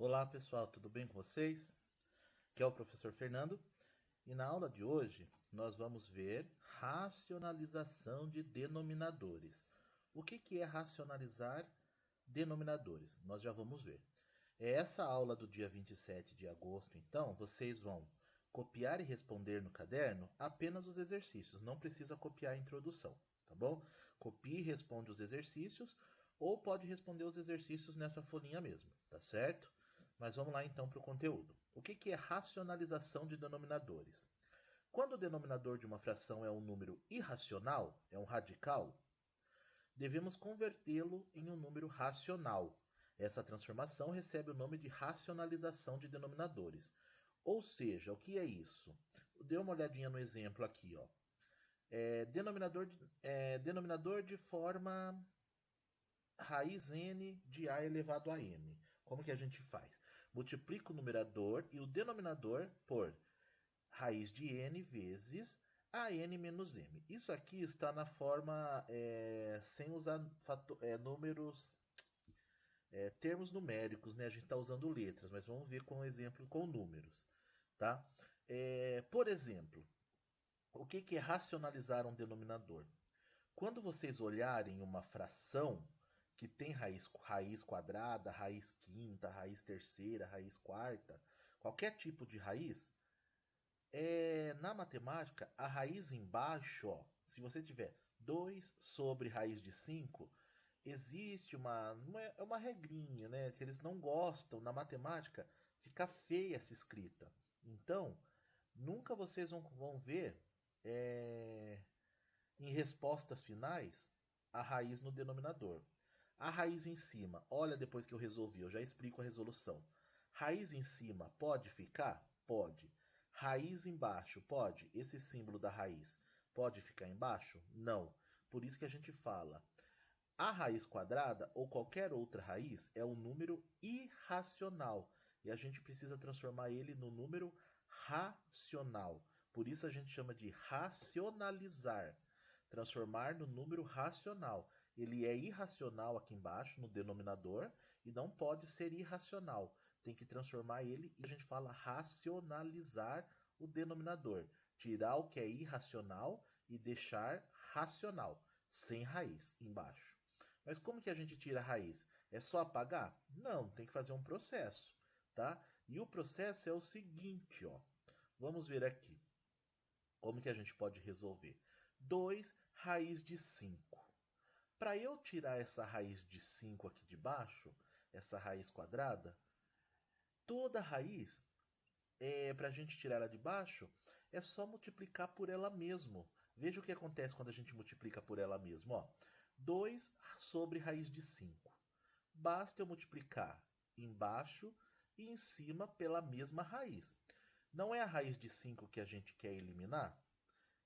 Olá pessoal, tudo bem com vocês? Aqui é o professor Fernando e na aula de hoje nós vamos ver racionalização de denominadores. O que é racionalizar denominadores? Nós já vamos ver. É essa aula do dia 27 de agosto, então vocês vão copiar e responder no caderno apenas os exercícios, não precisa copiar a introdução, tá bom? Copie e responde os exercícios ou pode responder os exercícios nessa folhinha mesmo, tá certo? Mas vamos lá então para o conteúdo. O que é racionalização de denominadores? Quando o denominador de uma fração é um número irracional, é um radical, devemos convertê-lo em um número racional. Essa transformação recebe o nome de racionalização de denominadores. Ou seja, o que é isso? Dê uma olhadinha no exemplo aqui. Ó. Denominador de forma raiz n de a elevado a m. Como que a gente faz? Multiplica o numerador e o denominador por raiz de n vezes a n menos m. Isso aqui está na forma sem usar números, termos numéricos, né? A gente está usando letras, mas vamos ver com um exemplo com números. Tá? Por exemplo, o que é racionalizar um denominador? Quando vocês olharem uma fração que tem raiz quadrada, raiz quinta, raiz terceira, raiz quarta, qualquer tipo de raiz, na matemática, a raiz embaixo, ó, se você tiver 2 sobre raiz de 5, existe uma regrinha, né, que eles não gostam, na matemática, fica feia essa escrita. Então, nunca vocês vão ver em respostas finais a raiz no denominador. A raiz em cima, olha depois que eu resolvi, eu já explico a resolução. Raiz em cima pode ficar? Pode. Raiz embaixo, pode? Esse símbolo da raiz pode ficar embaixo? Não. Por isso que a gente fala, a raiz quadrada ou qualquer outra raiz é um número irracional. E a gente precisa transformar ele no número racional. Por isso a gente chama de racionalizar. Transformar no número racional. Ele é irracional aqui embaixo, no denominador, e não pode ser irracional. Tem que transformar ele, e a gente fala racionalizar o denominador. Tirar o que é irracional e deixar racional, sem raiz embaixo. Mas como que a gente tira a raiz? É só apagar? Não, tem que fazer um processo, tá? E o processo é o seguinte, ó. Vamos ver aqui. Como que a gente pode resolver? 2 raiz de 5. Para eu tirar essa raiz de 5 aqui de baixo, essa raiz quadrada, toda raiz, para a gente tirar ela de baixo, é só multiplicar por ela mesmo. Veja o que acontece quando a gente multiplica por ela mesmo. Ó. 2 sobre raiz de 5. Basta eu multiplicar embaixo e em cima pela mesma raiz. Não é a raiz de 5 que a gente quer eliminar?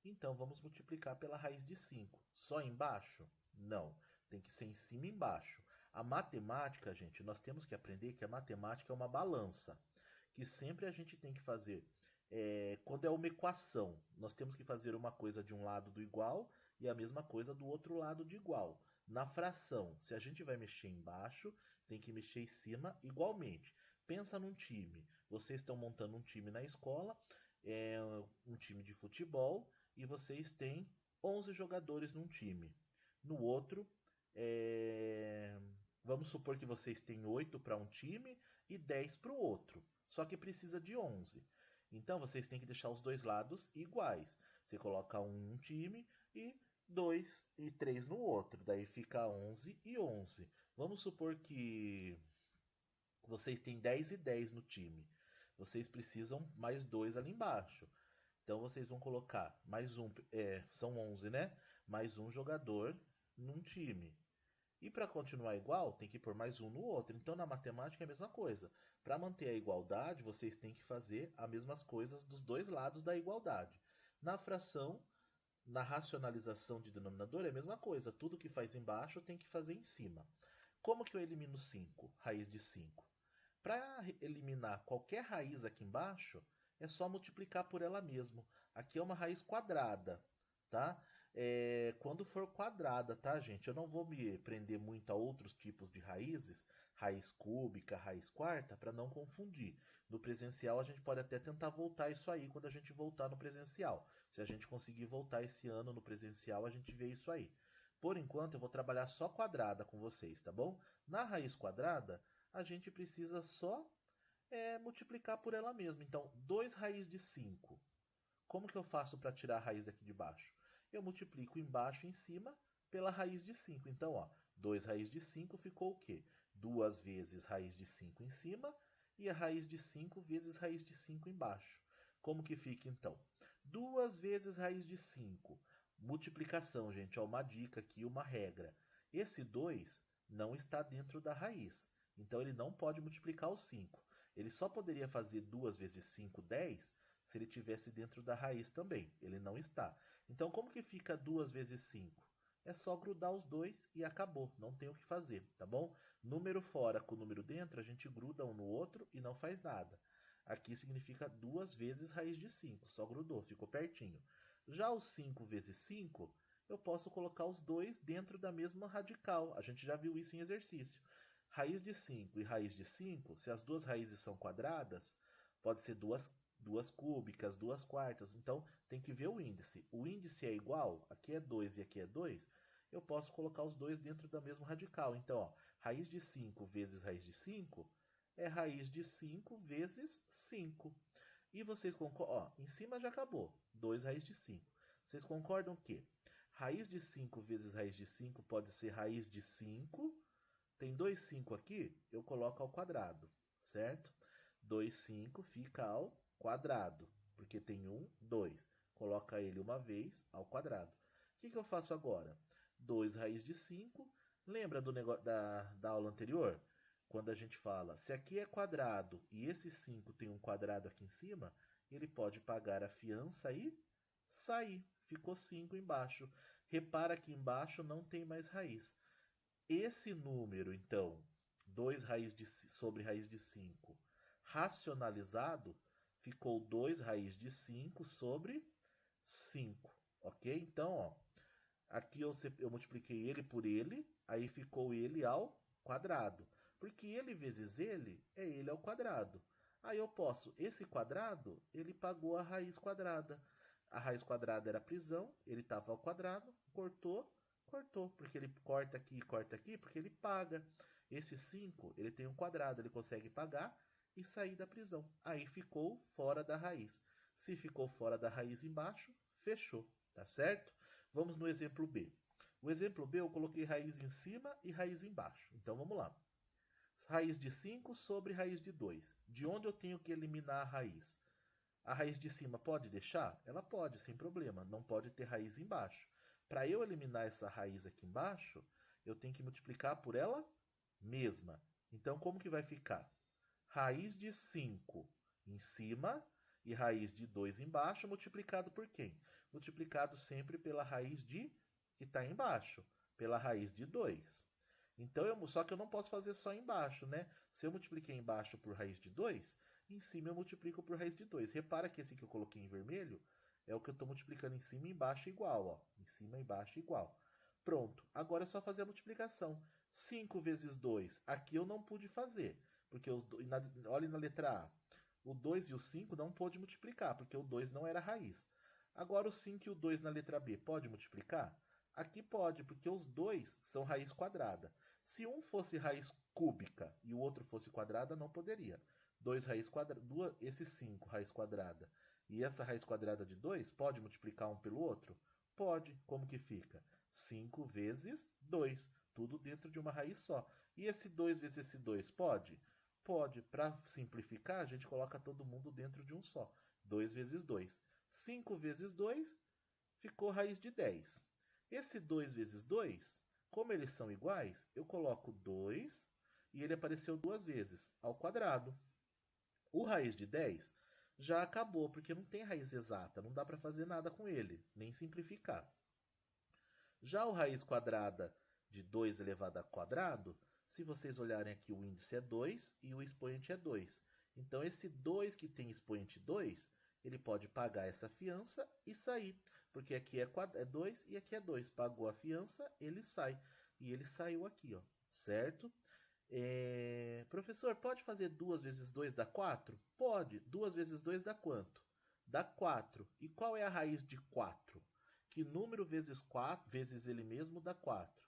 Então vamos multiplicar pela raiz de 5. Só embaixo? Não. Tem que ser em cima e embaixo. A matemática, gente, nós temos que aprender que a matemática é uma balança. Que sempre a gente tem que fazer. Quando é uma equação, nós temos que fazer uma coisa de um lado do igual e a mesma coisa do outro lado de igual. Na fração, se a gente vai mexer embaixo, tem que mexer em cima igualmente. Pensa num time. Vocês estão montando um time na escola, um time de futebol, e vocês têm 11 jogadores num time. No outro, vamos supor que vocês têm 8 para um time e 10 para o outro. Só que precisa de 11. Então vocês têm que deixar os dois lados iguais. Você coloca um num time e 2 e 3 no outro. Daí fica 11 e 11. Vamos supor que vocês têm 10 e 10 no time. Vocês precisam mais 2 ali embaixo. Então vocês vão colocar mais um, são 11, né? Mais um jogador num time. E para continuar igual, tem que pôr mais um no outro. Então na matemática é a mesma coisa. Para manter a igualdade, vocês têm que fazer as mesmas coisas dos dois lados da igualdade. Na fração, na racionalização de denominador é a mesma coisa. Tudo que faz embaixo tem que fazer em cima. Como que eu elimino 5? Raiz de 5. Para eliminar qualquer raiz aqui embaixo, é só multiplicar por ela mesmo. Aqui é uma raiz quadrada, tá? Quando for quadrada, tá, gente? Eu não vou me prender muito a outros tipos de raízes. raiz cúbica, raiz quarta, para não confundir. No presencial, a gente pode até tentar voltar isso aí quando a gente voltar no presencial. Se a gente conseguir voltar esse ano no presencial, a gente vê isso aí. Por enquanto, eu vou trabalhar só quadrada com vocês, tá bom? Na raiz quadrada, a gente precisa só multiplicar por ela mesma. Então, 2 raiz de 5. Como que eu faço para tirar a raiz daqui de baixo? Eu multiplico embaixo e em cima pela raiz de 5. Então, ó, 2 raiz de 5 ficou o quê? 2 vezes raiz de 5 em cima e a raiz de 5 vezes raiz de 5 embaixo. Como que fica então? 2 vezes raiz de 5. Multiplicação, gente, ó, uma dica aqui, uma regra. Esse 2 não está dentro da raiz, então ele não pode multiplicar o 5. Ele só poderia fazer 2 vezes 5, 10, se ele tivesse dentro da raiz também. Ele não está. Então, como que fica 2 vezes 5? É só grudar os dois e acabou. Não tem o que fazer, tá bom? Número fora com número dentro, a gente gruda um no outro e não faz nada. Aqui significa 2 vezes raiz de 5. Só grudou, ficou pertinho. Já o 5 vezes 5, eu posso colocar os dois dentro da mesma radical. A gente já viu isso em exercício. Raiz de 5 e raiz de 5, se as duas raízes são quadradas, pode ser duas cúbicas, 2 quartas. Então, tem que ver o índice. O índice é igual, aqui é 2 e aqui é 2, eu posso colocar os dois dentro da mesma radical. Então, ó, raiz de 5 vezes raiz de 5 é raiz de 5 vezes 5. E vocês concordam? Ó, em cima já acabou. 2 raiz de 5. Vocês concordam que raiz de 5 vezes raiz de 5 pode ser raiz de 5. Tem 2 5 aqui, eu coloco ao quadrado, certo? 2, 5 fica ao quadrado, porque tem 1, 2. Coloca ele uma vez ao quadrado. O que eu faço agora? 2 raiz de 5. Lembra do negócio da aula anterior? Quando a gente fala, se aqui é quadrado e esse 5 tem um quadrado aqui em cima, ele pode pagar a fiança e sair. Ficou 5 embaixo. Repara que embaixo não tem mais raiz. Esse número, então, 2 sobre raiz de 5, racionalizado, ficou 2 raiz de 5 sobre 5. Ok? Então, ó, aqui eu multipliquei ele por ele, aí ficou ele ao quadrado. Porque ele vezes ele é ele ao quadrado. Aí eu posso, esse quadrado, ele pagou a raiz quadrada. A raiz quadrada era a prisão, ele estava ao quadrado, cortou, cortou. Porque ele corta aqui, porque ele paga. Esse 5, ele tem um quadrado, ele consegue pagar e sair da prisão. Aí ficou fora da raiz. Se ficou fora da raiz embaixo, fechou, tá certo? Vamos no exemplo B. O exemplo B eu coloquei raiz em cima e raiz embaixo. Então vamos lá. Raiz de 5 sobre raiz de 2. De onde eu tenho que eliminar a raiz? A raiz de cima pode deixar? Ela pode, sem problema. Não pode ter raiz embaixo. Para eu eliminar essa raiz aqui embaixo, eu tenho que multiplicar por ela mesma. Então, como que vai ficar? Raiz de 5 em cima e raiz de 2 embaixo, multiplicado por quem? Multiplicado sempre pela raiz de que está embaixo, pela raiz de 2. Então, só que eu não posso fazer só embaixo, né? Se eu multipliquei embaixo por raiz de 2, em cima eu multiplico por raiz de 2. Repara que esse que eu coloquei em vermelho é o que eu estou multiplicando em cima e embaixo igual, ó. Em cima e embaixo igual. Pronto, agora é só fazer a multiplicação. 5 vezes 2, aqui eu não pude fazer, porque olhe na letra A. O 2 e o 5 não pôde multiplicar, porque o 2 não era raiz. Agora o 5 e o 2 na letra B, pode multiplicar? Aqui pode, porque os dois são raiz quadrada. Se um fosse raiz cúbica e o outro fosse quadrada, não poderia. 2 raiz quadrada, esse 5 raiz quadrada e essa raiz quadrada de 2, pode multiplicar um pelo outro? Pode. Como que fica? 5 vezes 2, tudo dentro de uma raiz só. E esse 2 vezes esse 2, pode? Pode. Para simplificar, a gente coloca todo mundo dentro de um só. 2 vezes 2. 5 vezes 2, ficou raiz de 10. Esse 2 vezes 2, como eles são iguais, eu coloco 2 e ele apareceu duas vezes, ao quadrado. O raiz de 10 já acabou, porque não tem raiz exata, não dá para fazer nada com ele, nem simplificar. Já o raiz quadrada de 2 elevado ao quadrado, se vocês olharem aqui, o índice é 2 e o expoente é 2. Então, esse 2 que tem expoente 2, ele pode pagar essa fiança e sair, porque aqui é 2 e aqui é 2. Pagou a fiança, ele sai. E ele saiu aqui, ó, certo? Professor, pode fazer 2 vezes 2 dá 4? Pode. 2 vezes 2 dá quanto? Dá 4. E qual é a raiz de 4? Que número vezes 4 vezes ele mesmo dá 4?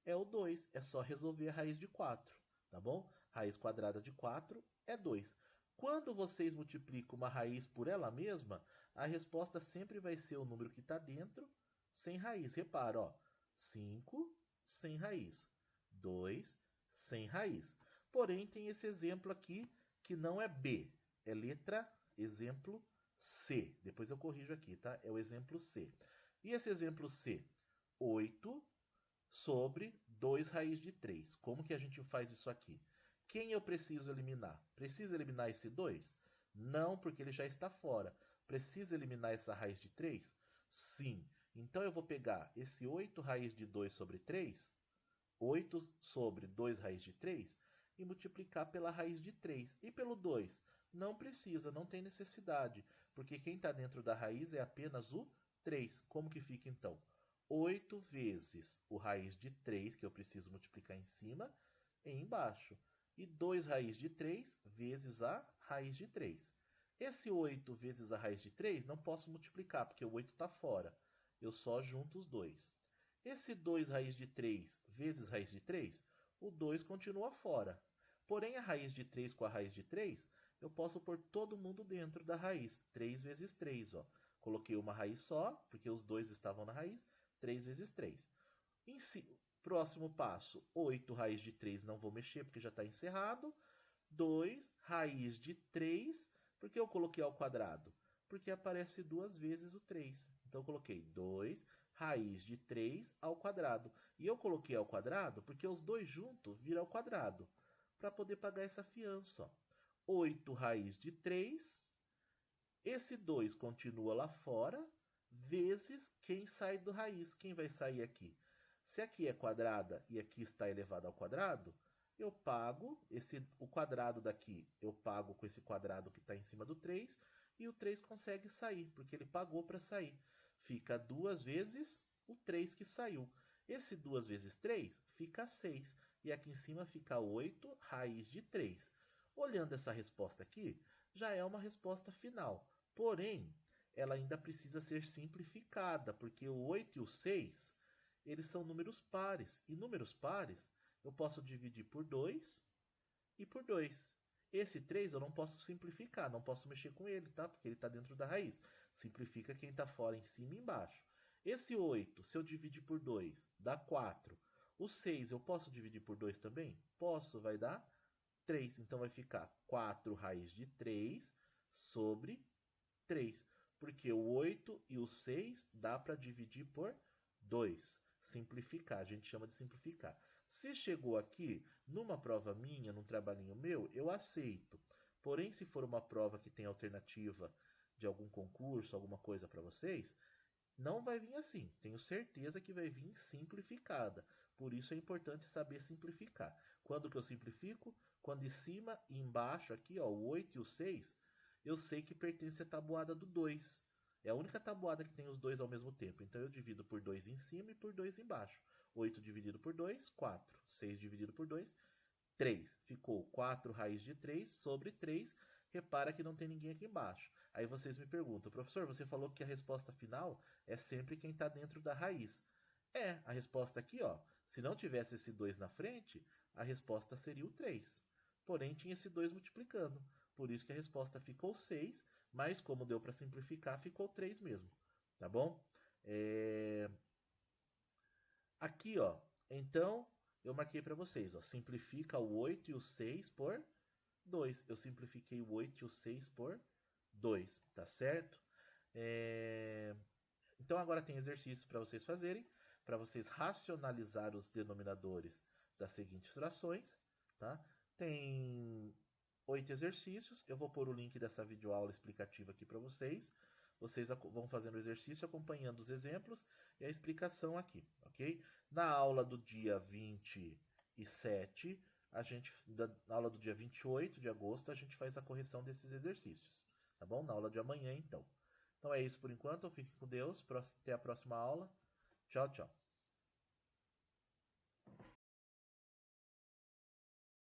É o 2. É só resolver a raiz de 4. Tá bom? Raiz quadrada de 4 é 2. Quando vocês multiplicam uma raiz por ela mesma, a resposta sempre vai ser o número que está dentro, sem raiz. Repara, ó, 5 sem raiz, 2 sem raiz. Porém, tem esse exemplo aqui que não é B, é letra, exemplo C. Depois eu corrijo aqui, tá? É o exemplo C. E esse exemplo C? 8 sobre 2 raiz de 3. Como que a gente faz isso aqui? Quem eu preciso eliminar? Preciso eliminar esse 2? Não, porque ele já está fora. Preciso eliminar essa raiz de 3? Sim. Então eu vou pegar esse 8 raiz de 2 sobre 3, 8 sobre 2 raiz de 3, e multiplicar pela raiz de 3. E pelo 2? Não precisa, não tem necessidade, porque quem está dentro da raiz é apenas o 3. Como que fica então? 8 vezes o raiz de 3, que eu preciso multiplicar em cima, e embaixo. E 2 raiz de 3 vezes a raiz de 3. Esse 8 vezes a raiz de 3 não posso multiplicar, porque o 8 está fora. Eu só junto os dois. Esse 2 raiz de 3 vezes raiz de 3, o 2 continua fora. Porém, a raiz de 3 com a raiz de 3, eu posso pôr todo mundo dentro da raiz. 3 vezes 3, ó. Coloquei uma raiz só, porque os dois estavam na raiz. 3 vezes 3. Próximo passo, 8 raiz de 3, não vou mexer porque já está encerrado. 2 raiz de 3, por que eu coloquei ao quadrado? Porque aparece 2 vezes o 3. Então eu coloquei 2 raiz de 3 ao quadrado. E eu coloquei ao quadrado porque os dois juntos viram ao quadrado. Para poder pagar essa fiança. Ó. 8 raiz de 3. Esse 2 continua lá fora, vezes quem sai do raiz. Quem vai sair aqui? Se aqui é quadrada e aqui está elevado ao quadrado, eu pago o quadrado daqui, eu pago com esse quadrado que está em cima do 3, e o 3 consegue sair, porque ele pagou para sair. Fica 2 vezes o 3 que saiu. Esse 2 vezes 3 fica 6, e aqui em cima fica 8 raiz de 3. Olhando essa resposta aqui, já é uma resposta final. Porém, ela ainda precisa ser simplificada, porque o 8 e o 6, eles são números pares. E números pares, eu posso dividir por 2 e por 2. Esse 3 eu não posso simplificar, não posso mexer com ele, tá? Porque ele está dentro da raiz. Simplifica quem está fora, em cima e embaixo. Esse 8, se eu dividir por 2, dá 4. O 6 eu posso dividir por 2 também? Posso, vai dar 3. Então vai ficar 4 raiz de 3 sobre 3. Porque o 8 e o 6 dá para dividir por 2. Simplificar, a gente chama de simplificar. Se chegou aqui, numa prova minha, num trabalhinho meu, eu aceito. Porém, se for uma prova que tem alternativa de algum concurso, alguma coisa para vocês, não vai vir assim. Tenho certeza que vai vir simplificada. Por isso é importante saber simplificar. Quando que eu simplifico? Quando em cima e embaixo aqui, ó, o 8 e o 6, eu sei que pertence à tabuada do 2. É a única tabuada que tem os dois ao mesmo tempo. Então eu divido por 2 em cima e por 2 embaixo. 8 dividido por 2, 4. 6 dividido por 2, 3. Ficou 4 raiz de 3 sobre 3. Repara que não tem ninguém aqui embaixo. Aí vocês me perguntam, professor, você falou que a resposta final é sempre quem está dentro da raiz. É, a resposta aqui, ó, se não tivesse esse 2 na frente, a resposta seria o 3. Porém, tinha esse 2 multiplicando. Por isso que a resposta ficou 6, mas como deu para simplificar, ficou 3 mesmo. Tá bom? Aqui, ó, então, eu marquei para vocês, ó, simplifica o 8 e o 6 por 2. Eu simplifiquei o 8 e o 6 por 2, tá certo? Então agora tem exercícios para vocês fazerem, para vocês racionalizar os denominadores das seguintes frações, tá? Tem 8 exercícios, eu vou pôr o link dessa videoaula explicativa aqui para vocês. Vocês vão fazendo o exercício, acompanhando os exemplos e a explicação aqui, ok? Na aula do dia 27, na aula do dia 28 de agosto, a gente faz a correção desses exercícios, tá bom? Na aula de amanhã, então. Então é isso por enquanto, fique com Deus, até a próxima aula. Tchau, tchau.